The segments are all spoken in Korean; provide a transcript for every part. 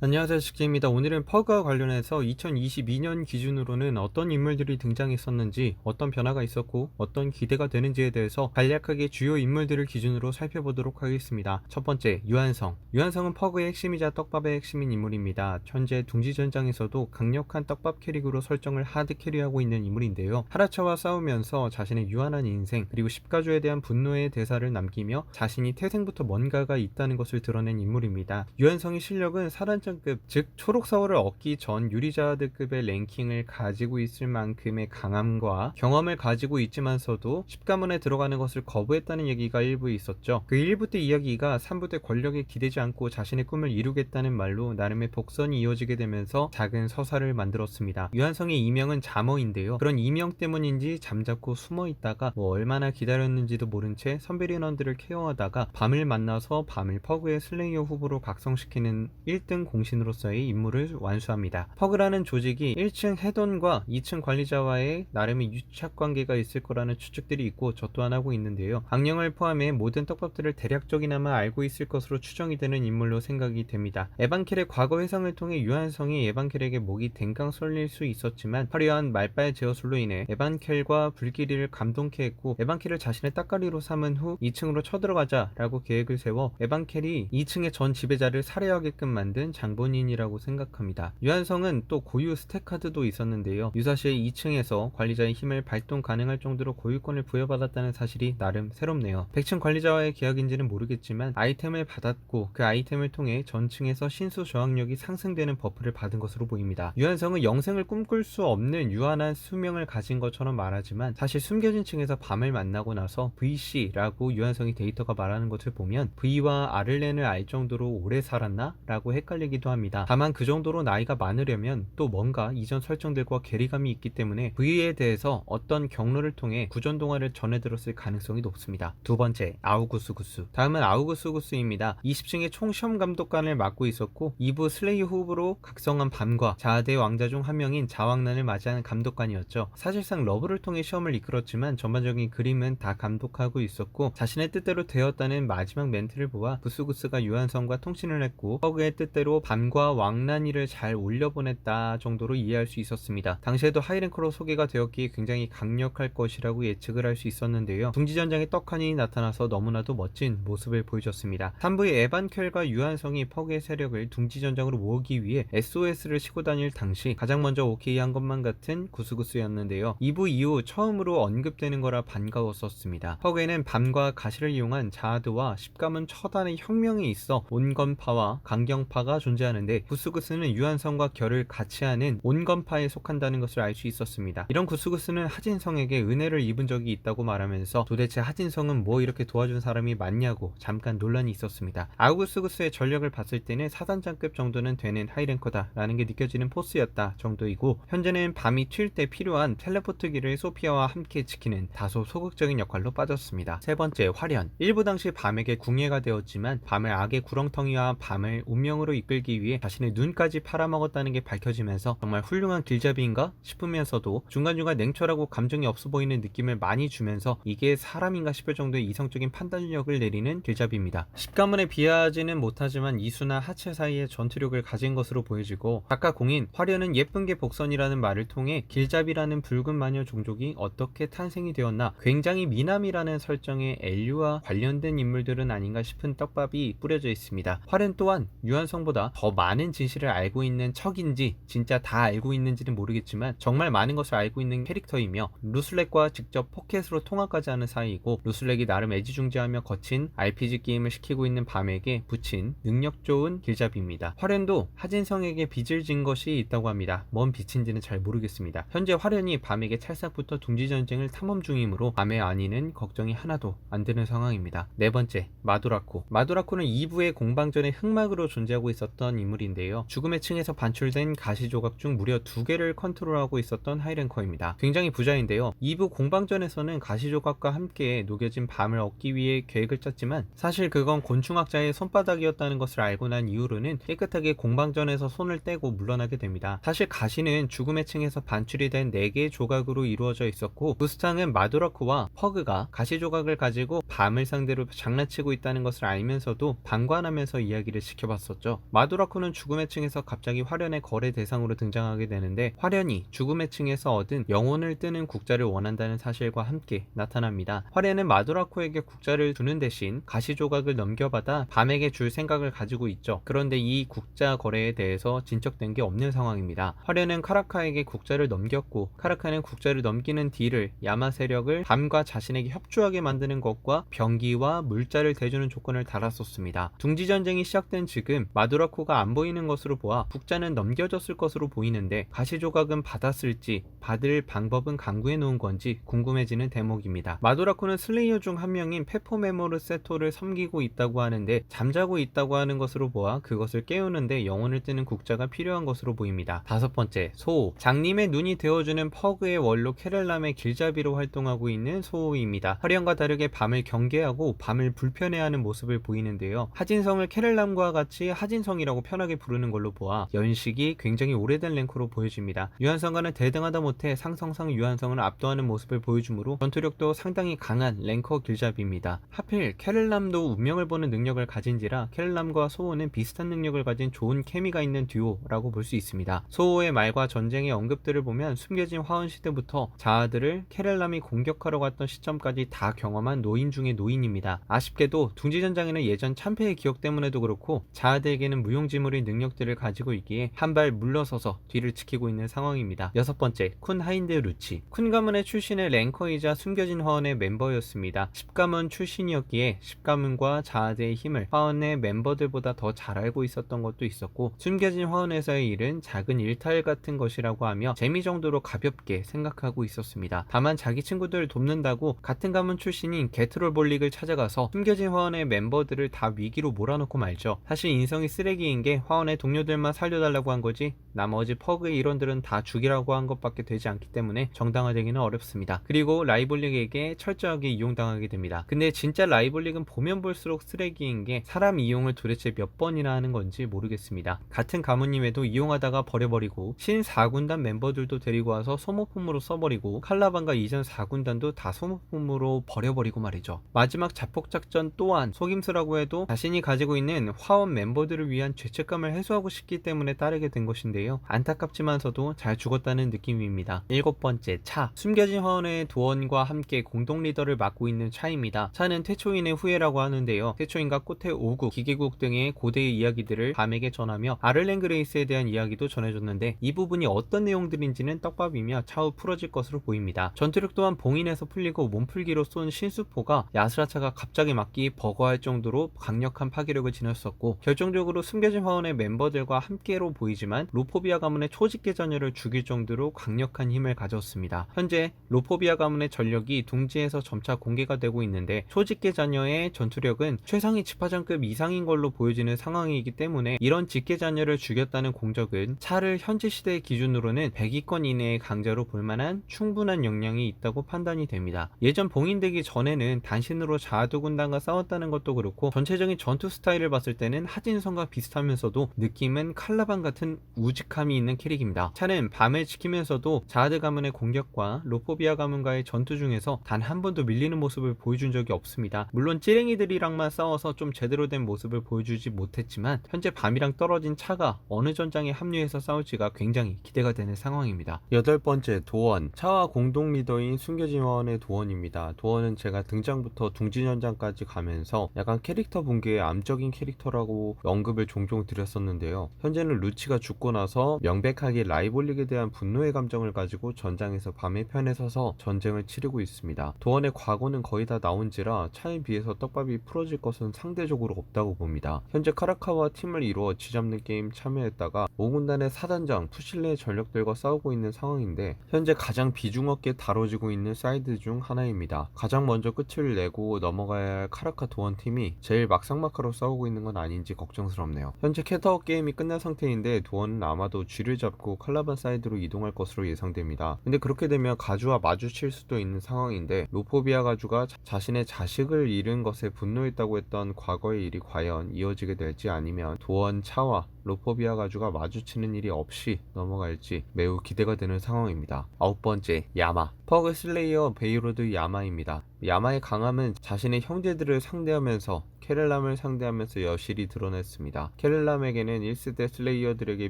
안녕하세요, 식기입니다. 오늘은 퍼그와 관련해서 2022년 기준으로는 어떤 인물들이 등장했었는지, 어떤 변화가 있었고 어떤 기대가 되는지에 대해서 간략하게 주요 인물들을 기준으로 살펴보도록 하겠습니다. 첫 번째, 유한성. 유한성은 퍼그의 핵심이자 떡밥의 핵심인 인물입니다. 현재 둥지전장에서도 강력한 떡밥 캐릭으로 설정을 하드 캐리하고 있는 인물인데요. 하라차와 싸우면서 자신의 유한한 인생 그리고 십가주에 대한 분노의 대사를 남기며 자신이 태생부터 뭔가가 있다는 것을 드러낸 인물입니다. 유한성의 실력은 사단장급, 즉 초록사월을 얻기 전 유리자드급의 랭킹을 가지고 있을 만큼의 강함과 경험을 가지고 있지만서도 10가문에 들어가는 것을 거부했다는 얘기가 일부 있었죠. 그 1부 때 이야기가 3부 때 권력에 기대지 않고 자신의 꿈을 이루겠다는 말로 나름의 복선이 이어지게 되면서 작은 서사를 만들었습니다. 유한성의 이명은 자머인데요. 그런 이명 때문인지 잠자코 숨어 있다가 얼마나 기다렸는지도 모른 채 선배인원들을 케어하다가 밤을 만나서 밤을 퍼그의 슬레이어 후보로 각성시키는 1등 공신으로서의 임무를 완수합니다. 퍼그라는 조직이 1층 해돈과 2층 관리자와의 나름의 유착관계가 있을 거라는 추측들이 있고 저 또한 하고 있는데요. 악령을 포함해 모든 떡밥들을 대략적이나마 알고 있을 것으로 추정이 되는 인물로 생각이 됩니다. 에반켈의 과거 회상을 통해 유한성이 에반켈에게 목이 댕강 쏠릴 수 있었지만 화려한 말빨 제어술로 인해 에반켈과 불길이를 감동케 했고, 에반켈을 자신의 따까리로 삼은 후 2층으로 쳐들어가자 라고 계획을 세워 에반켈이 2층의 전 지배자를 살해하게끔 만든 장본인이라고 생각합니다. 유한성은 또 고유 스택카드도 있었는데요. 유사시에 2층에서 관리자의 힘을 발동 가능할 정도로 고유권을 부여받았다는 사실이 나름 새롭네요. 100층 관리자와의 계약인지는 모르겠지만 아이템을 받았고 그 아이템을 통해 전층에서 신수 저항력이 상승되는 버프를 받은 것으로 보입니다. 유한성은 영생을 꿈꿀 수 없는 유한한 수명을 가진 것처럼 말하지만 사실 숨겨진 층에서 밤을 만나고 나서 VC라고 유한성이 데이터가 말하는 것을 보면 V와 아를렌을 알 정도로 오래 살았나? 라고 헷갈리기도 합니다. 다만 그 정도로 나이가 많으려면 또 뭔가 이전 설정들과 괴리감이 있기 때문에 V에 대해서 어떤 경로를 통해 구전 동화를 전해 들었을 가능성이 높습니다. 두 번째, 아우구스구스. 다음은 아우구스구스입니다. 20층의 총 시험 감독관을 맡고 있었고 2부 슬레이 후보로 각성한 밤과 자아대 왕자 중 한 명인 자왕난을 맞이하는 감독관이었죠. 사실상 러브를 통해 시험을 이끌었지만 전반적인 그림은 다 감독하고 있었고, 자신의 뜻대로 되었다는 마지막 멘트를 보아 구스구스가 유한성과 통신을 했고 퍼그의 뜻대로 밤과 왕난이를 잘 올려보냈다 정도로 이해할 수 있었습니다. 당시에도 하이랭커로 소개가 되었기에 굉장히 강력할 것이라고 예측을 할 수 있었는데요. 둥지전장에 떡하니 나타나서 너무나도 멋진 모습을 보여줬습니다. 3부의 에반켈과 유한성이 퍼그의 세력을 둥지전장으로 모으기 위해 SOS를 치고 다닐 당시 가장 먼저 오케이 한 것만 같은 구스구스였는데요. 2부 이후 처음으로 언급되는 거라 반가웠었습니다. 퍼그에는 밤과 가시를 이용한 자아드와 10가문 처단의 혁명이 있어 온건파와 강경파가 존재하는데, 구스구스는 유한성과 결을 같이 하는 온건파에 속한다는 것을 알 수 있었습니다. 이런 구스구스는 하진성에게 은혜를 입은 적이 있다고 말하면서 도대체 하진성은 뭐 이렇게 도와준 사람이 많냐고 잠깐 논란이 있었습니다. 아우구스구스의 전력을 봤을 때는 사단장급 정도는 되는 하이랭커다 라는 게 느껴지는 포스였다 정도이고, 현재는 밤이 튈 때 필요한 텔레포트기를 소피아와 함께 지키는 다소 소극적인 역할로 빠졌습니다. 세 번째, 화련. 일부 당시 밤에게 궁예가 되었지만 밤을 악의 구렁텅이와 밤을 운명으로 이끌기 위해 자신의 눈까지 팔아먹었다는 게 밝혀지면서 정말 훌륭한 길잡이인가 싶으면서도 중간중간 냉철하고 감정이 없어 보이는 느낌을 많이 주면서 이게 사람인가 싶을 정도의 이성적인 판단력을 내리는 길잡이입니다. 10가문에 비하지는 못하지만 이수나 하체 사이의 전투력을 가진 것으로 보여지고, 작가 공인 화련은 예쁜 게 복선이라는 말을 통해 길잡이라는 붉은 마녀 종족이 어떻게 탄생이 되었나, 굉장히 미남이라는 설정의 엘류와 관련된 인물들은 아닌가 싶은 떡밥이 뿌려져 있습니다. 화련 또한 유한성보다 더 많은 진실을 알고 있는 척인지 진짜 다 알고 있는지는 모르겠지만 정말 많은 것을 알고 있는 캐릭터이며, 루슬렉과 직접 포켓으로 통화까지 하는 사이이고, 루슬렉이 나름 애지중지하며 거친 RPG 게임을 시키고 있는 밤에게 붙인 능력 좋은 길잡이입니다. 화련도 하진성에게 빚을 진 것이 있다고 합니다. 뭔 빚인지는 잘 모르겠습니다. 현재 화련이 밤에게 찰싹부터 둥지전쟁을 탐험 중이므로 밤의 안위는 걱정이 하나도 안 드는 상황입니다. 네 번째, 마도라코. 마도라코는 2부의 공방전의 흑막으로 존재하고 있었던 인물인데요. 죽음의 층에서 반출된 가시조각 중 무려 2개를 컨트롤하고 있었던 하이랭커입니다. 굉장히 부자인데요. 2부 공방전에서는 가시조각과 함께 녹여진 밤을 얻기 위해 계획을 짰지만 사실 그건 곤충학자의 손바닥이었다는 것을 알고 난 이후로는 깨끗하게 공방전에서 손을 떼고 물러나게 됩니다. 사실 가시는 죽음의 층에서 반출이 된 4개의 조각으로 이루어져 있었고, 부스탕은 마도라코와 퍼그가 가시조각을 가지고 밤을 상대로 장난치고 있다는 것을 알면서도 방관하면서 이야기를 지켜봤었죠. 마도라코는 죽음의 층에서 갑자기 화련의 거래 대상으로 등장하게 되는데, 화련이 죽음의 층에서 얻은 영혼을 뜨는 국자를 원한다는 사실과 함께 나타납니다. 화련은 마도라코에게 국자를 주는 대신 가시 조각을 넘겨받아 밤에게 줄 생각을 가지고 있죠. 그런데 이 국자 거래에 대해서 진척된 게 없는 상황입니다. 화련은 카라카에게 국자를 넘겼고, 카라카는 국자를 넘기는 딜을 야마 세력을 밤과 자신에게 협조하게 만드는 것과 병기와 물자를 대주는 조건을 달았었습니다. 둥지전쟁이 시작된 지금 마도라코가 안 보이는 것으로 보아 국자는 넘겨졌을 것으로 보이는데, 가시조각은 받았을지 받을 방법은 강구해 놓은 건지 궁금해지는 대목입니다. 마도라코는 슬레이어 중 한 명인 페포메모르 세토를 섬기고 있다고 하는데, 잠자고 있다고 하는 것으로 보아 그것을 깨우는데 영혼을 뜨는 국자가 필요한 것으로 보입니다. 다섯 번째, 소호. 장님의 눈이 되어주는 퍼그의 원로 케렐람의 길잡이로 활동하고 있는 소호입니다. 화령과 다르게 밤을 경계하고 밤을 불편해하는 모습을 보이는데요. 하진성을 케렐람과 같이 하진성이라고 편하게 부르는 걸로 보아 연식이 굉장히 오래된 랭커로 보여집니다. 유한성과는 대등하다 못해 상성상 유한성을 압도하는 모습을 보여주므로 전투력도 상당히 강한 랭커 길잡이입니다. 하필 케렐람도 운명을 보는 능력을 가진지라 케렐람과 소호는 비슷한 능력을 가진 좋은 케미가 있는 듀오라고 볼 수 있습니다. 소호의 말과 전쟁의 언급들을 보면 숨겨진 화원 시대부터 자아들을 케렐람이 공격하러 갔던 시점까지 다 경험한 노인 중의 노인입니다. 아쉽게도 둥지전장에는 예전 참패의 기억 때문에도 그렇고 자아들에게는 무용지물의 능력들을 가지고 있기에 한 발 물러서서 뒤를 지키고 있는 상황입니다. 여섯 번째, 쿤 하인드 루치. 쿤 가문의 출신의 랭커이자 숨겨진 화원의 멤버였습니다. 10가문 출신이었기에 10가문과 자아들의 힘을 화원의 멤버들보다 더 잘 알고 있었던 것도 있었고, 숨겨진 화원에서의 일은 작은 일탈 같은 것이라고 하며 재미 정도로 가볍게 생각하고 있었습니다. 다만 자기 친구들을 돕는다고 같은 가문 출신인 게트롤 볼릭을 찾아가서 숨겨진 화원의 멤버들을 다 위기로 몰아넣고 말죠. 사실 인성이 쓰레기인 게 화원의 동료들만 살려달라고 한 거지 나머지 퍼그의 일원들은 다 죽이라고 한 것밖에 되지 않기 때문에 정당화되기는 어렵습니다. 그리고 라이볼릭에게 철저하게 이용당하게 됩니다. 근데 진짜 라이볼릭은 보면 볼수록 쓰레기인 게 사람 이용을 도대체 몇 번이나 하는 건지 모르겠습니다. 같은 가문님에도 이용하다가 버려버리고, 신 4군단 멤버들도 데리고 와서 소모품으로 써버리고, 칼라반과 이전 4군단도 다 소모품으로 버려버리고 말이죠. 마지막 자폭작전 또한 속임수라고 해도 자신이 가지고 있는 화원 멤버들을 위한 죄책감을 해소하고 싶기 때문에 따르게 된 것인데요. 안타깝지만서도 잘 죽었다는 느낌입니다. 일곱 번째, 차. 숨겨진 화원의 도원과 함께 공동 리더를 맡고 있는 차입니다. 차는 태초인의 후예라고 하는데요. 태초인과 꽃의 오국, 기계국 등의 고대의 이야기들을 밤에게 전하며 아를렌 그레이스에 대한 이야기도 전해줬는데, 이 부분이 어떤 내용들인지는 떡밥이며 차후 풀어질 것으로 보입니다. 전투력 또한 봉인에서 풀리고 몸풀기로 쏜 신수포가 야스라차가 갑자기 맞기 버거할 정도로 강력한 파괴력을 지녔었고, 결정적으로 숨겨진 화원의 멤버들과 함께로 보이지만 로포비아 가문의 초직계 전열을 죽일 정도로 강력한 힘을 가졌습니다. 현재 로포비아 가문의 전력이 둥지에서 점차 공개가 되고 있는데, 초직계 전열의 전투력은 최상위 지파장급 이상인 걸로 보여지는 상황이기 때문에 이런 직계 전열을 죽였다는 공적은 차를 현재 시대의 기준으로는 100위권 이내의 강자로 볼만한 충분한 역량이 있다고 판단이 됩니다. 예전 봉인되기 전에는 단신으로 자아도 군단과 싸웠다는 것도 그렇고, 전체적인 전투 스타일을 봤을 때는 하진성과 비슷하면서도 느낌은 칼라반 같은 우직함이 있는 캐릭입니다. 차는 밤을 지키면서도 자아드 가문의 공격과 로포비아 가문과의 전투 중에서 단 한 번도 밀리는 모습을 보여준 적이 없습니다. 물론 찌랭이들이랑만 싸워서 좀 제대로 된 모습을 보여주지 못했지만, 현재 밤이랑 떨어진 차가 어느 전장에 합류해서 싸울지가 굉장히 기대가 되는 상황입니다. 여덟 번째, 도원. 차와 공동 리더인 숨겨진 화원의 도원입니다. 도원은 제가 등장부터 둥지전장까지 가면서 약간 캐릭터 붕괴의 암적인 캐릭터라고 언급을 종종 드렸었는데요. 현재는 루치가 죽고 나서 명백하게 라이볼릭에 대한 분노의 감정을 가지고 전장에서 밤의 편에 서서 전쟁을 치르고 있습니다. 도원의 과거는 거의 다 나온지라 차에 비해서 떡밥이 풀어질 것은 상대적으로 없다고 봅니다. 현재 카라카와 팀을 이루어 쥐잡는 게임 참여했다가 5군단의 사단장 푸실레의 전력들과 싸우고 있는 상황인데, 현재 가장 비중 없게 다뤄지고 있는 사이드 중 하나입니다. 가장 먼저 끝을 내고 넘어가야 할 카라카 도원 팀이 제일 막상막하로 싸우고 있는 건 아닌지 걱정스럽네요. 현재 캣타워 게임이 끝난 상태인데 도원은 아마도 쥐를 잡고 칼라반 사이드로 이동할 것으로 예상됩니다. 근데 그렇게 되면 가주와 마주칠 수도 있는 상황인데, 로포비아 가주가 자신의 자식을 잃은 것에 분노했다고 했던 과거의 일이 과연 이어지게 될지, 아니면 도원 차와 로포비아 가주가 마주치는 일이 없이 넘어갈지 매우 기대가 되는 상황입니다. 아홉 번째, 야마. 퍼그 슬레이어 베이로드 야마입니다. 야마의 강함은 자신의 형제들을 상대하면서 캐렐람을 상대하면서 여실히 드러냈습니다. 캐렐람에게는 1세대 슬레이어들에게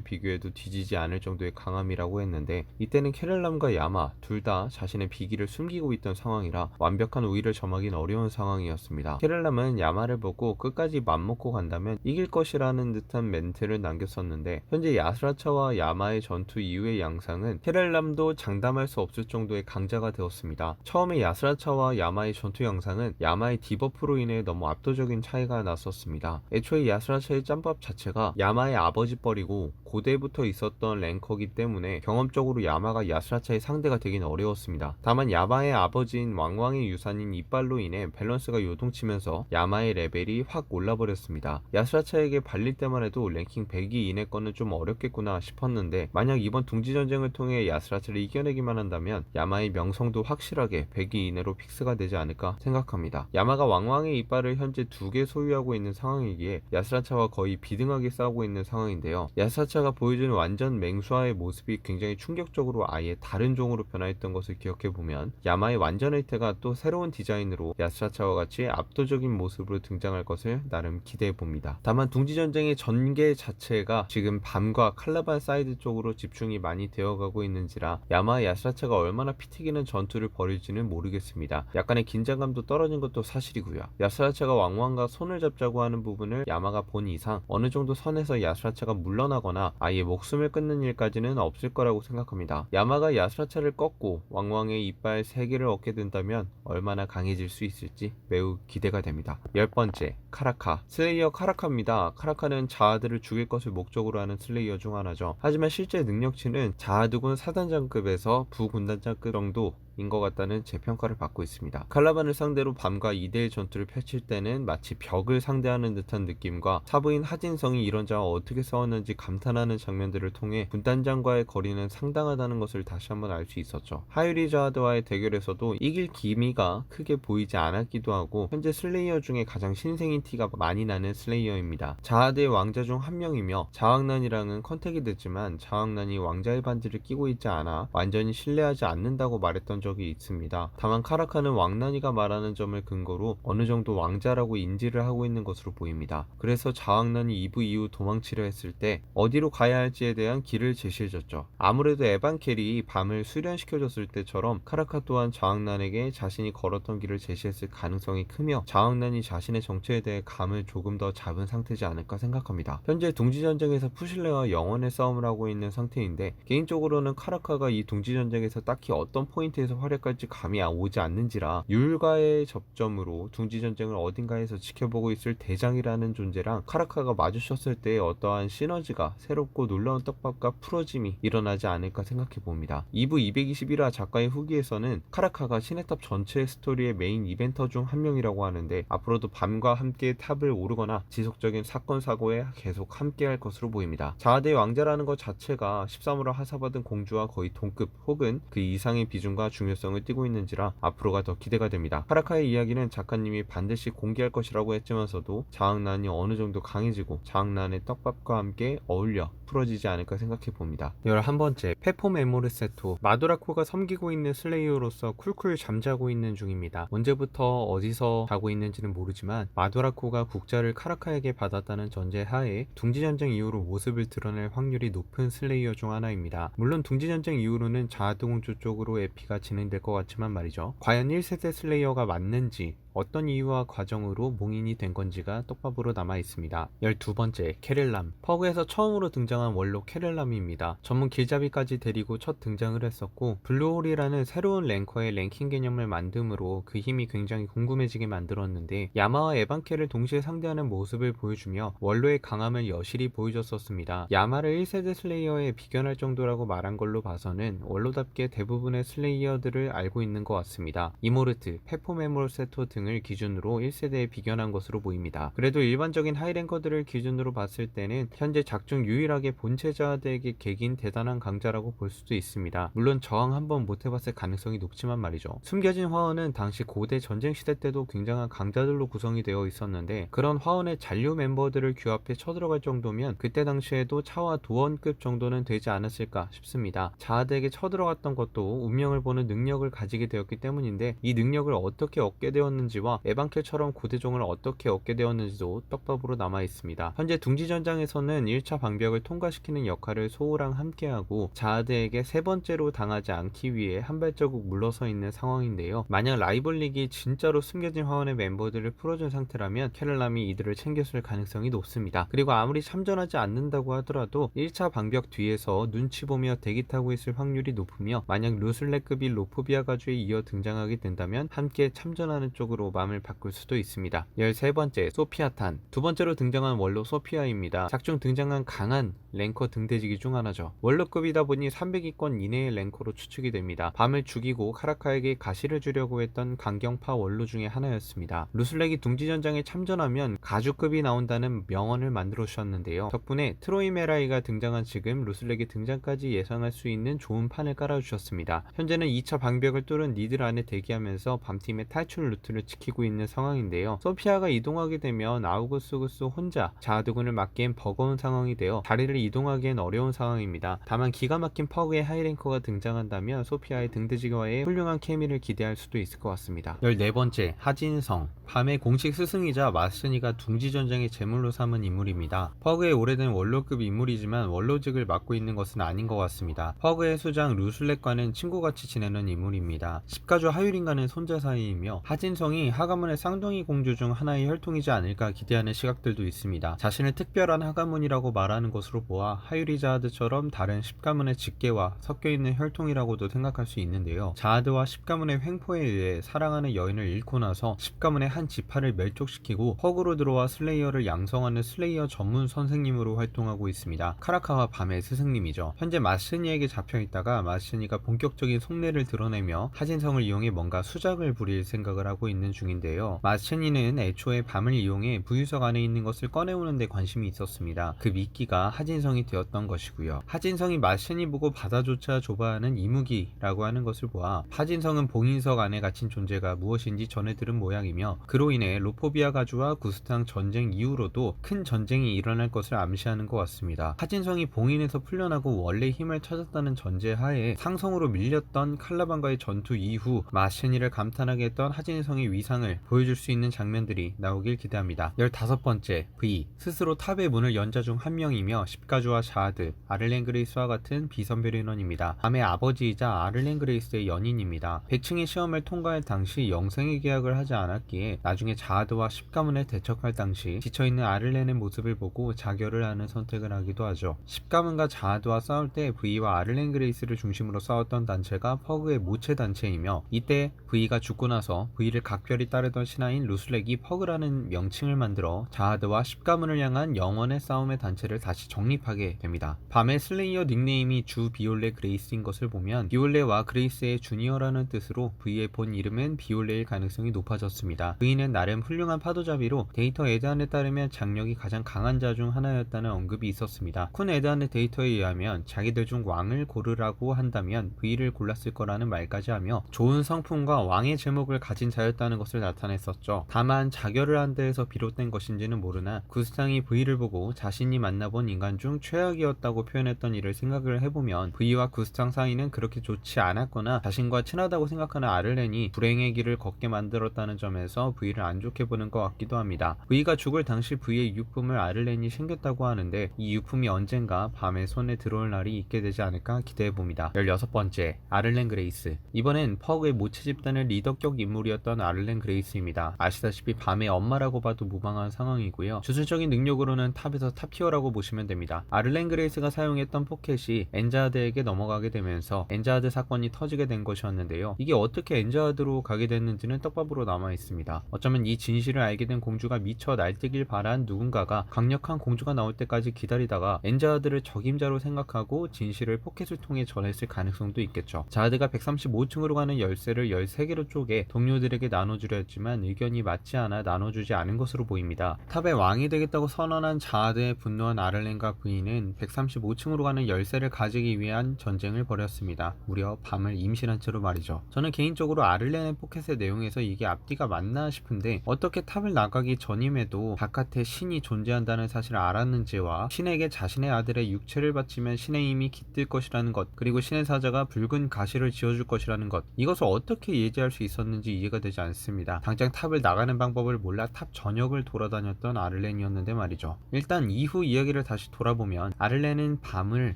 비교해도 뒤지지 않을 정도의 강함이라고 했는데, 이때는 캐렐람과 야마 둘 다 자신의 비기를 숨기고 있던 상황이라 완벽한 우위를 점하긴 어려운 상황이었습니다. 캐렐람은 야마를 보고 끝까지 맘먹고 간다면 이길 것이라는 듯한 멘트를 남겼었는데, 현재 야스라차와 야마의 전투 이후의 양상은 캐렐람도 장담할 수 없을 정도의 강자가 되었습니다. 처음에 야스라차와 야마의 전투 양상은 야마의 디버프로 인해 너무 압도적인 차이가 났었습니다. 애초에 야스라차의 짬밥 자체가 야마의 아버지 뻘이고 고대부터 있었던 랭커기 때문에 경험적으로 야마가 야스라차의 상대가 되긴 어려웠습니다. 다만 야마의 아버지인 왕왕의 유산인 이빨로 인해 밸런스가 요동치면서 야마의 레벨이 확 올라버렸습니다. 야스라차에게 발릴 때만 해도 랭킹 100위 이내 거는 좀 어렵겠구나 싶었는데, 만약 이번 둥지전쟁을 통해 야스라차를 이겨내기만 한다면 야마의 명성도 확실하게 100위 이내로 픽스가 되지 않을까 생각합니다. 야마가 왕왕의 이빨을 현재 2개 소유하고 있는 상황이기에 야스라차와 거의 비등하게 싸우고 있는 상황인데요. 야스라차가 보여주는 완전 맹수화의 모습이 굉장히 충격적으로 아예 다른 종으로 변화했던 것을 기억해보면, 야마의 완전 혜태가 또 새로운 디자인으로 야스라차와 같이 압도적인 모습으로 등장할 것을 나름 기대해봅니다. 다만 둥지전쟁의 전개 자체가 지금 밤과 칼라반 사이드 쪽으로 집중이 많이 되어가고 있는지라 야마와 야스라차가 얼마나 피 튀기는 전투를 벌일지는 모르겠습니다. 약간의 긴장감도 떨어진 것도 사실이고요. 야스라차가 왕왕과 손을 잡자고 하는 부분을 야마가 본 이상 어느 정도 선에서 야스라차가 물러나거나 아예 목숨을 끊는 일까지는 없을 거라고 생각합니다. 야마가 야스라차를 꺾고 왕왕의 이빨 3개를 얻게 된다면 얼마나 강해질 수 있을지 매우 기대가 됩니다. 10번째, 카라카. 슬레이어 카라카입니다. 카라카는 자아들을 죽일 것을 목적으로 하는 슬레이어 중 하나죠. 하지만 실제 능력치는 자아드군 사단장급에서 부군단장급 정도 인 것 같다는 재평가를 받고 있습니다. 칼라반을 상대로 밤과 2대1 전투를 펼칠 때는 마치 벽을 상대하는 듯한 느낌과 사부인 하진성이 이런 자와 어떻게 싸웠는지 감탄하는 장면들을 통해 군단장과의 거리는 상당하다는 것을 다시 한번 알 수 있었죠. 하유리 자하드와의 대결에서도 이길 기미가 크게 보이지 않았기도 하고, 현재 슬레이어 중에 가장 신생인 티가 많이 나는 슬레이어입니다. 자하드의 왕자 중 한 명이며 자왕난이랑은 컨택이 됐지만 자왕난이 왕자의 반지를 끼고 있지 않아 완전히 신뢰하지 않는다고 말했던 적이 있습니다. 다만 카라카는 왕난이가 말하는 점을 근거로 어느 정도 왕자라고 인지를 하고 있는 것으로 보입니다. 그래서 자왕난이 2부 이후 도망치려 했을 때 어디로 가야 할지에 대한 길을 제시해줬죠. 아무래도 에반켈이 밤을 수련시켜줬을 때처럼 카라카 또한 자왕난에게 자신이 걸었던 길을 제시했을 가능성이 크며, 자왕난이 자신의 정체에 대해 감을 조금 더 잡은 상태지 않을까 생각합니다. 현재 둥지전쟁에서 푸실레와 영원의 싸움을 하고 있는 상태인데, 개인적으로는 카라카가 이 둥지전쟁에서 딱히 어떤 포인트에서 활약할지 감이 오지 않는지라 율과의 접점으로 둥지전쟁을 어딘가에서 지켜보고 있을 대장이라는 존재랑 카라카가 마주쳤을 때의 어떠한 시너지가 새롭고 놀라운 떡밥과 풀어짐이 일어나지 않을까 생각해봅니다. 2부 221화 작가의 후기에서는 카라카가 시네탑 전체의 스토리의 메인 이벤터 중 한 명이라고 하는데, 앞으로도 밤과 함께 탑을 오르거나 지속적인 사건 사고에 계속 함께 할 것으로 보입니다. 자아대의 왕자라는 것 자체가 13호로 하사받은 공주와 거의 동급 혹은 그 이상의 비중과 중요성을 띠고 있는지라 앞으로가 더 기대가 됩니다. 카라카의 이야기는 작가님이 반드시 공개할 것이라고 했지만서도 자왕난이 어느 정도 강해지고 자왕난의 떡밥과 함께 어울려 풀어지지 않을까 생각해 봅니다. 11번째, 페포 메모르세토. 마도라코가 섬기고 있는 슬레이어로서 쿨쿨 잠자고 있는 중입니다. 언제부터 어디서 자고 있는지는 모르지만 마도라코가 국자를 카라카에게 받았다는 전제하에 둥지전쟁 이후로 모습을 드러낼 확률이 높은 슬레이어 중 하나입니다. 물론 둥지전쟁 이후로는 자아드공주 쪽으로 에피가 진행될 것 같지만 말이죠. 과연 1세대 슬레이어가 맞는지, 어떤 이유와 과정으로 몽인이 된 건지가 떡밥으로 남아 있습니다. 12번째, 캐렐람. 퍼그에서 처음으로 등장한 원로 캐렐람입니다. 전문 길잡이까지 데리고 첫 등장을 했었고, 블루홀이라는 새로운 랭커의 랭킹 개념을 만듦으로 그 힘이 굉장히 궁금해지게 만들었는데, 야마와 에반켈을 동시에 상대하는 모습을 보여주며 원로의 강함을 여실히 보여줬었습니다. 야마를 1세대 슬레이어에 비견할 정도라고 말한 걸로 봐서는 원로답게 대부분의 슬레이어들을 알고 있는 것 같습니다. 이모르트, 페포메몰세토 등을 기준으로 1세대에 비견한 것으로 보입니다. 그래도 일반적인 하이랭커들을 기준으로 봤을 때는 현재 작중 유일하게 본체자들에게 객인 대단한 강자라고 볼 수도 있습니다. 물론 저항 한번 못해봤을 가능성이 높지만 말이죠. 숨겨진 화원은 당시 고대 전쟁시대 때도 굉장한 강자들로 구성이 되어 있었는데, 그런 화원의 잔류 멤버들을 규합해 쳐들어갈 정도면 그때 당시에도 차와 도원급 정도는 되지 않았을까 싶습니다. 자아드에게 쳐들어갔던 것도 운명을 보는 능력을 가지게 되었기 때문인데, 이 능력을 어떻게 얻게 되었는지 있었는지와 에반켈처럼 고대종을 어떻게 얻게 되었는지도 떡밥으로 남아있습니다. 현재 둥지전장에서는 1차 방벽을 통과시키는 역할을 소우랑 함께하고 자하드에게 세 번째로 당하지 않기 위해 한 발자국 물러서 있는 상황인데요. 만약 라이벌릭이 진짜로 숨겨진 화원의 멤버들을 풀어준 상태라면 캐럴람이 이들을 챙겼을 가능성이 높습니다. 그리고 아무리 참전하지 않는다고 하더라도 1차 방벽 뒤에서 눈치 보며 대기 타고 있을 확률이 높으며 만약 루슬레급이 로포비아 가주에 이어 등장하게 된다면 함께 참전하는 쪽으로 마음을 바꿀 수도 있습니다. 13번째, 소피아탄. 두 번째로 등장한 원로 소피아입니다. 작중 등장한 강한 랭커 등대지기 중 하나죠. 원로급이다 보니 300위권 이내의 랭커로 추측이 됩니다. 밤을 죽이고 카라카에게 가시를 주려고 했던 강경파 원로 중에 하나였습니다. 루슬렉이 둥지전장에 참전하면 가주급이 나온다는 명언을 만들어 주셨는데요. 덕분에 트로이메라이가 등장한 지금 루슬렉의 등장까지 예상할 수 있는 좋은 판을 깔아주셨습니다. 현재는 2차 방벽을 뚫은 니들 안에 대기하면서 밤팀의 탈출 루트를 지키고 있는 상황인데요. 소피아가 이동하게 되면 아우구스구스 혼자 자하드군을 막기엔 버거운 상황이 되어 자리를 이동하기엔 어려운 상황입니다. 다만 기가 막힌 퍼그의 하이랭커가 등장한다면 소피아의 등대지기와의 훌륭한 케미를 기대할 수도 있을 것 같습니다. 14번째, 하진성. 밤의 공식 스승이자 마스니가 둥지전쟁의 제물로 삼은 인물입니다. 퍼그의 오래된 원로급 인물이지만 원로직을 맡고 있는 것은 아닌 것 같습니다. 퍼그의 수장 루슬렉과는 친구같이 지내는 인물입니다. 십가주 하유린과는 손자 사이이며 하진성이 하가문의 쌍둥이 공주 중 하나의 혈통이지 않을까 기대하는 시각들도 있습니다. 자신을 특별한 하가문이라고 말하는 것으로 보아 하유리 자하드처럼 다른 십가문의 직계와 섞여있는 혈통이라고도 생각할 수 있는데요. 자하드와 십가문의 횡포에 의해 사랑하는 여인을 잃고 나서 십가문의 한 지파를 멸족시키고 퍼그로 들어와 슬레이어를 양성하는 슬레이어 전문 선생님으로 활동하고 있습니다. 카라카와 밤의 스승님이죠. 현재 마스니에게 잡혀있다가 마스니가 본격적인 속내를 드러내며 하진성을 이용해 뭔가 수작을 부릴 생각을 하고 있는 중인데요. 마스니는 애초에 밤을 이용해 부유석 안에 있는 것을 꺼내오는 데 관심이 있었습니다. 그 미끼가 하진성이 되었던 것이고요. 하진성이 마스니 보고 바다조차 좁아하는 이무기라고 하는 것을 보아 하진성은 봉인석 안에 갇힌 존재가 무엇인지 전해 들은 모양이며 그로 인해 로포비아 가주와 구스탕 전쟁 이후로도 큰 전쟁이 일어날 것을 암시하는 것 같습니다. 하진성이 봉인에서 풀려나고 원래 힘을 찾았다는 전제하에 상성으로 밀렸던 칼라반과의 전투 이후 마스니를 감탄하게 했던 하진성의 위상을 보여줄 수 있는 장면들이 나오길 기대합니다. 15번째, V. 스스로 탑의 문을 연 자 중 한 명이며 십가주와 자하드, 아를렌 그레이스와 같은 비선별 인원입니다. 밤의 아버지이자 아를렌 그레이스의 연인입니다. 100층의 시험을 통과할 당시 영생의 계약을 하지 않았기에 나중에 자하드와 십가문을 대척할 당시 지쳐있는 아를렌의 모습을 보고 자결을 하는 선택을 하기도 하죠. 십가문과 자하드와 싸울 때 V와 아를렌 그레이스를 중심으로 싸웠던 단체가 퍼그의 모체 단체이며 이때 V가 죽고 나서 V를 각별히 따르던 신하인 루슬렉이 퍼그라는 명칭을 만들어 자하드와 십가문을 향한 영원의 싸움의 단체를 다시 정립하게 됩니다. 밤의 슬레이어 닉네임이 주 비올레 그레이스인 것을 보면 비올레와 그레이스의 주니어라는 뜻으로 V의 본 이름은 비올레일 가능성이 높아졌습니다. V는 나름 훌륭한 파도잡이로 데이터 에드한에 따르면 장력이 가장 강한 자 중 하나였다는 언급이 있었습니다. 쿤 에드한의 데이터에 의하면 자기들 중 왕을 고르라고 한다면 V를 골랐을 거라는 말까지 하며 좋은 성품과 왕의 제목을 가진 자였다는 것을 나타냈었죠. 다만 자결을 한 데에서 비롯된 것인지는 모르나 구스탕이 V를 보고 자신이 만나본 인간 중 최악이었다고 표현했던 일을 생각을 해보면 V와 구스탕 사이는 그렇게 좋지 않았거나 자신과 친하다고 생각하는 아를렌이 불행의 길을 걷게 만들었다는 점에서 V를 안 좋게 보는 것 같기도 합니다. V가 죽을 당시 V의 유품을 아를렌이 챙겼다고 하는데 이 유품이 언젠가 밤의 손에 들어올 날이 있게 되지 않을까 기대해봅니다. 16번째, 아를렌 그레이스. 이번엔 퍼그의 모체 집단의 리더격 인물이었던 아를렌 그레이스입니다. 아시다시피 밤의 엄마라고 봐도 무방한 상황이고요. 주술적인 능력으로는 탑에서 탑티어라고 보시면 됩니다. 아를렌 그레이스가 사용했던 포켓이 엔자하드에게 넘어가게 되면서 엔자하드 사건이 터지게 된 것이었는데요. 이게 어떻게 엔자하드로 가게 됐는지는 떡밥으로 남아있습니다. 어쩌면 이 진실을 알게 된 공주가 미처 날뛰길 바란 누군가가 강력한 공주가 나올 때까지 기다리다가 엔자하드를 적임자로 생각하고 진실을 포켓을 통해 전했을 가능성도 있겠죠. 자하드가 135층으로 가는 열쇠를 13개로 쪼개 동료들에게 나눠주려 했지만 의견이 맞지 않아 나눠주지 않은 것으로 보입니다. 탑의 왕이 되겠다고 선언한 자하드에 분노한 아를렌과 V는 135층으로 가는 열쇠를 가지기 위한 전쟁을 벌였습니다. 무려 밤을 임신한 채로 말이죠. 저는 개인적으로 아를렌의 포켓의 내용에서 이게 앞뒤가 맞나 싶은데 어떻게 탑을 나가기 전임에도 바깥에 신이 존재한다는 사실을 알았는지와 신에게 자신의 아들의 육체를 바치면 신의 힘이 깃들 것이라는 것, 그리고 신의 사자가 붉은 가시를 지어줄 것이라는 것, 이것을 어떻게 예지할 수 있었는지 이해가 되지 않습니다. 했습니다. 당장 탑을 나가는 방법을 몰라 탑 전역을 돌아다녔던 아를렌이었는데 말이죠. 일단 이후 이야기를 다시 돌아보면 아를렌은 밤을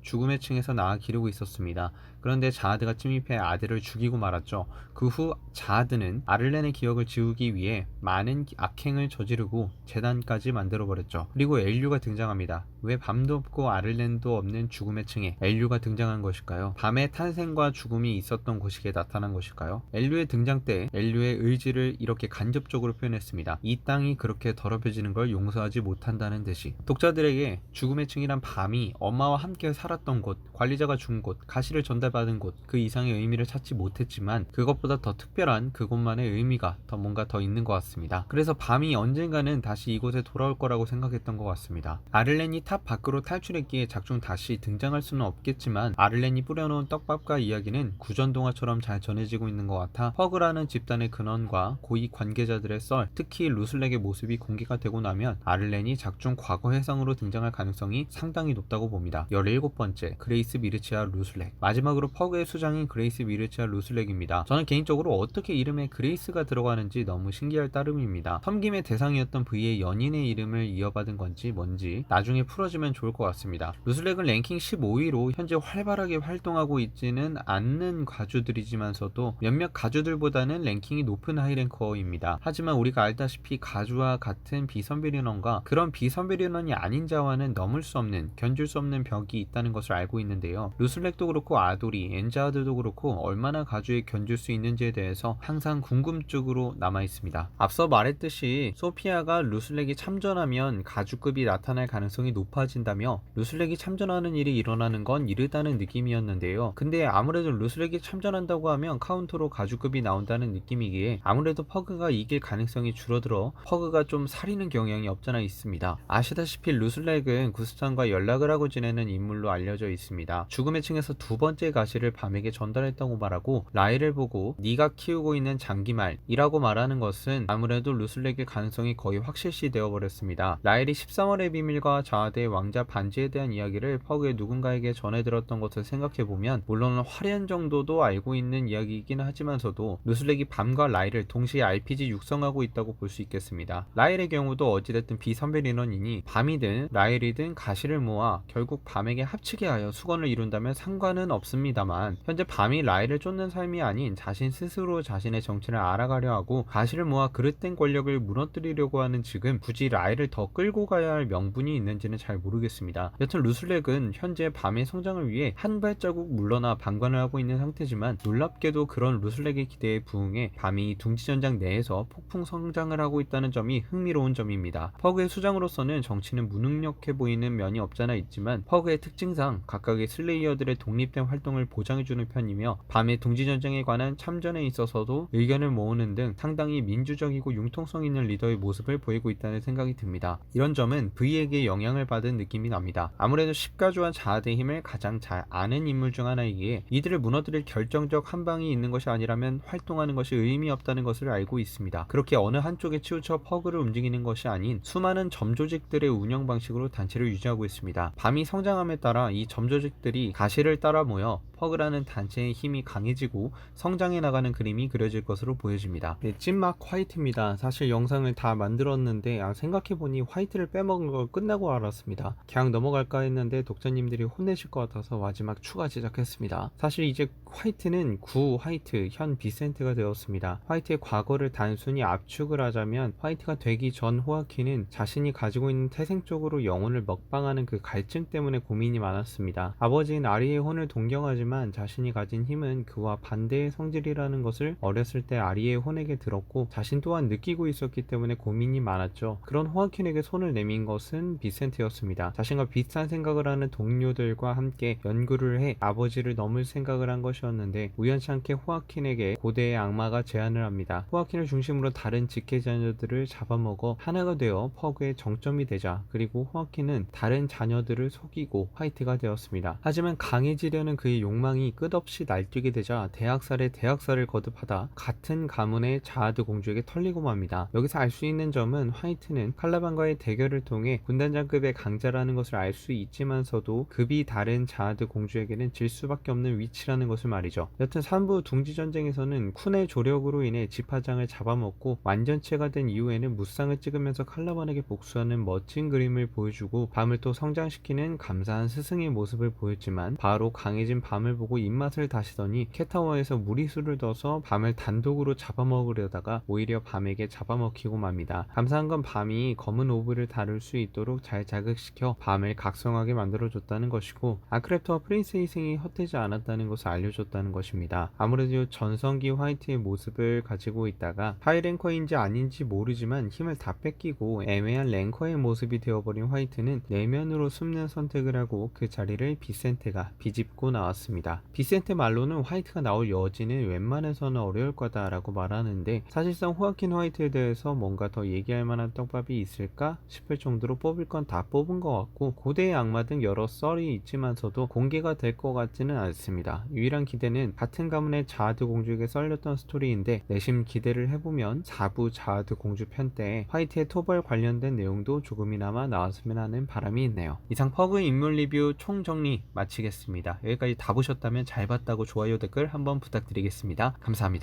죽음의 층에서 나아 기르고 있었습니다. 그런데 자하드가 침입해 아들을 죽이고 말았죠. 그 후 자하드는 아를렌의 기억을 지우기 위해 많은 악행을 저지르고 재단까지 만들어버렸죠. 그리고 엘류가 등장합니다. 왜 밤도 없고 아를렌도 없는 죽음의 층에 엘류가 등장한 것일까요? 밤의 탄생과 죽음이 있었던 곳이기에 나타난 것일까요? 엘류의 등장 때 엘류의 의지를 이렇게 간접적으로 표현했습니다. 이 땅이 그렇게 더럽혀지는 걸 용서하지 못한다는 듯이. 독자들에게 죽음의 층이란 밤이 엄마와 함께 살았던 곳, 관리자가 준 곳, 가시를 전달받은 곳, 그 이상의 의미를 찾지 못했지만 그것보다 더 특별한 그곳만의 의미가 뭔가 더 있는 것 같습니다. 그래서 밤이 언젠가는 다시 이곳에 돌아올 거라고 생각했던 것 같습니다. 아를렌이 탑 밖으로 탈출했기에 작중 다시 등장할 수는 없겠지만 아를렌이 뿌려놓은 떡밥과 이야기는 구전동화처럼 잘 전해지고 있는 것 같아 퍼그라는 집단의 근원과 고위 관계자들의 썰, 특히 루슬렉의 모습이 공개가 되고 나면 아를렌이 작중 과거 해상으로 등장할 가능성이 상당히 높다고 봅니다. 17번째, 그레이스 미르치아 루슬렉. 마지막으로 퍼그의 수장인 그레이스 미르치아 루슬렉입니다. 저는 개인적으로 어떻게 이름에 그레이스가 들어가는지 너무 신기할 따름입니다. 섬김의 대상이었던 V의 연인의 이름을 이어받은 건지 뭔지 나중에 풀어주면 좋을 것 같습니다. 루슬렉은 랭킹 15위로 현재 활발하게 활동하고 있지는 않는 가주들이지만서도 몇몇 가주들보다는 랭킹이 높은 하이랭커입니다. 하지만 우리가 알다시피 가주와 같은 비선비리넌과 그런 비선비리넌이 아닌 자와는 넘을 수 없는, 견줄 수 없는 벽이 있다는 것을 알고 있는데요. 루슬렉도 그렇고 아도리, 엔자하드도 그렇고 얼마나 가주에 견줄 수 있는지에 대해서 항상 궁금증으로 남아있습니다. 앞서 말했듯이 소피아가 루슬렉이 참전하면 가주급이 나타날 가능성이 높아진다며 루슬렉이 참전하는 일이 일어나는 건 이르다는 느낌이었는데요. 근데 아무래도 루슬렉이 참전한다고 하면 카운터로 가주급이 나온다는 느낌이기에 아무래도 퍼그가 이길 가능성이 줄어들어 퍼그가 좀 사리는 경향이 없잖아 있습니다. 아시다시피 루슬렉은 구스탄과 연락을 하고 지내는 인물로 알려져 있습니다. 죽음의 층에서 두 번째 가시를 밤에게 전달했다고 말하고 라일을 보고 네가 키우고 있는 장기말이라고 말하는 것은 아무래도 루슬렉일 가능성이 거의 확실시 되어버렸습니다. 라일이 13월의 비밀과 자하드의 왕자 반지에 대한 이야기를 퍼그의 누군가에게 전해들었던 것을 생각해보면 물론 화려한 정도도 알고 있는 이야기이긴 하지만서도 루슬렉이 밤과 라일을 동시에 RPG 육성하고 있다고 볼 수 있겠습니다. 라일의 경우도 어찌됐든 비선별 인원이니 밤이든 라일이든 가시를 모아 결국 밤에게 합치게 하여 수건을 이룬다면 상관은 없습니다만 현재 밤이 라일을 쫓는 삶이 아닌 자신 스스로 자신의 정체를 알아가려 하고 가시를 모아 그릇된 권력을 무너뜨리려고 하는 지금 굳이 라일을 더 끌고 가야 할 명분이 있는지는 잘 모르겠습니다. 여튼 루슬렉은 현재 밤의 성장을 위해 한 발자국 물러나 방관을 하고 있는 상태지만 놀랍게도 그런 루슬렉의 기대에 부응해 밤이 둥지전장 내에서 폭풍 성장을 하고 있다는 점이 흥미로운 점입니다. 퍼그의 수장으로서는 정치는 무능력해 보이는 면이 없잖아 있지만 퍼그의 특징상 각각의 슬레이어들의 독립된 활동을 보장해주는 편이며 밤의 둥지전쟁에 관한 참전에 있어서도 의견을 모으는 등 상당히 민주적이고 융통성 있는 리더의 모습을 보이고 있다는 생각이 듭니다. 이런 점은 V에게 영향을 받은 느낌이 납니다. 아무래도 십가주와 자하드의 힘을 가장 잘 아는 인물 중 하나이기에 이들을 무너뜨릴 결정적 한방이 있는 것이 아니라면 활동하는 것이 의미 없다는 것을 알고 있습니다. 그렇게 어느 한쪽에 치우쳐 퍼그를 움직이는 것이 아닌 수많은 점조직들의 운영 방식으로 단체를 유지하고 있습니다. 밤이 성장함에 따라 이 점조직들이 가시를 따라 모여 퍼그라는 단체의 힘이 강해지고 성장해 나가는 그림이 그려질 것으로 보여집니다. 네, 찐막 화이트입니다. 사실 영상을 다 만들었는데 생각해보니 화이트를 빼먹은 걸 끝나고 알았습니다. 그냥 넘어갈까 했는데 독자님들이 혼내실 것 같아서 마지막 추가 제작했습니다. 사실 이제 화이트는 구 화이트, 현 비센트가 되었습니다. 화이트의 과거를 단순히 압축을 하자면 화이트가 되기 전 호아킨은 자신이 가지고 있는 태생적으로 영혼을 먹방하는 그 갈증 때문에 고민이 많았습니다. 아버지인 아리의 혼을 동경하지만 자신이 가진 힘은 그와 반대의 성질이라는 것을 어렸을 때 아리의 혼에게 들었고 자신 또한 느끼고 있었기 때문에 고민이 많았죠. 그런 호아킨에게 손을 내민 것은 비센트였습니다. 자신과 비슷한 생각을 하는 동료들과 함께 연구를 해 아버지를 넘을 생각을 한 것이었는데 우연치 않게 호아킨에게 고대의 악마가 제안을 합니다. 호아킨을 중심으로 다른 직계 자녀들을 잡아먹어 하나가 되어 퍼그의 정점이 되자 그리고 호아킨은 다른 자녀들을 속이고 화이트가 되었습니다. 하지만 강해지려는 그의 욕망 욕망이 끝없이 날뛰게 되자 대학살에 대학살을 거듭하다 같은 가문의 자아드 공주에게 털리고 맙니다. 여기서 알 수 있는 점은 화이트는 칼라반과의 대결을 통해 군단장급의 강자라는 것을 알 수 있지만서도 급이 다른 자아드 공주에게는 질 수밖에 없는 위치라는 것을 말이죠. 여튼 3부 둥지전쟁에서는 쿤의 조력으로 인해 지파장을 잡아먹고 완전체가 된 이후에는 무쌍을 찍으면서 칼라반에게 복수하는 멋진 그림을 보여주고 밤을 또 성장시키는 감사한 스승의 모습을 보였지만 바로 강해진 밤을 보고 입맛을 다시더니 캣타워에서 무리수를 둬서 밤을 단독으로 잡아먹으려다가 오히려 밤에게 잡아먹히고 맙니다. 감사한 건 밤이 검은 오브를 다룰 수 있도록 잘 자극시켜 밤을 각성하게 만들어줬다는 것이고 아크랩터와 프린스의 희생이 헛되지 않았다는 것을 알려줬다는 것입니다. 아무래도 전성기 화이트의 모습을 가지고 있다가 하이랭커인지 아닌지 모르지만 힘을 다 뺏기고 애매한 랭커의 모습이 되어버린 화이트는 내면으로 숨는 선택을 하고 그 자리를 비센테가 비집고 나왔습니다. 비센테 말로는 화이트가 나올 여지는 웬만해서는 어려울 거다라고 말하는데 사실상 호아킨 화이트에 대해서 뭔가 더 얘기할 만한 떡밥이 있을까 싶을 정도로 뽑을 건 다 뽑은 것 같고 고대의 악마 등 여러 썰이 있지만서도 공개가 될 것 같지는 않습니다. 유일한 기대는 같은 가문의 자아드 공주에게 썰렸던 스토리인데 내심 기대를 해보면 4부 자아드 공주 편 때 화이트의 토벌 관련된 내용도 조금이나마 나왔으면 하는 바람이 있네요. 이상 퍼그 인물 리뷰 총정리 마치겠습니다. 여기까지 다 보셨다면 잘 봤다고 좋아요 댓글 한번 부탁드리겠습니다. 감사합니다.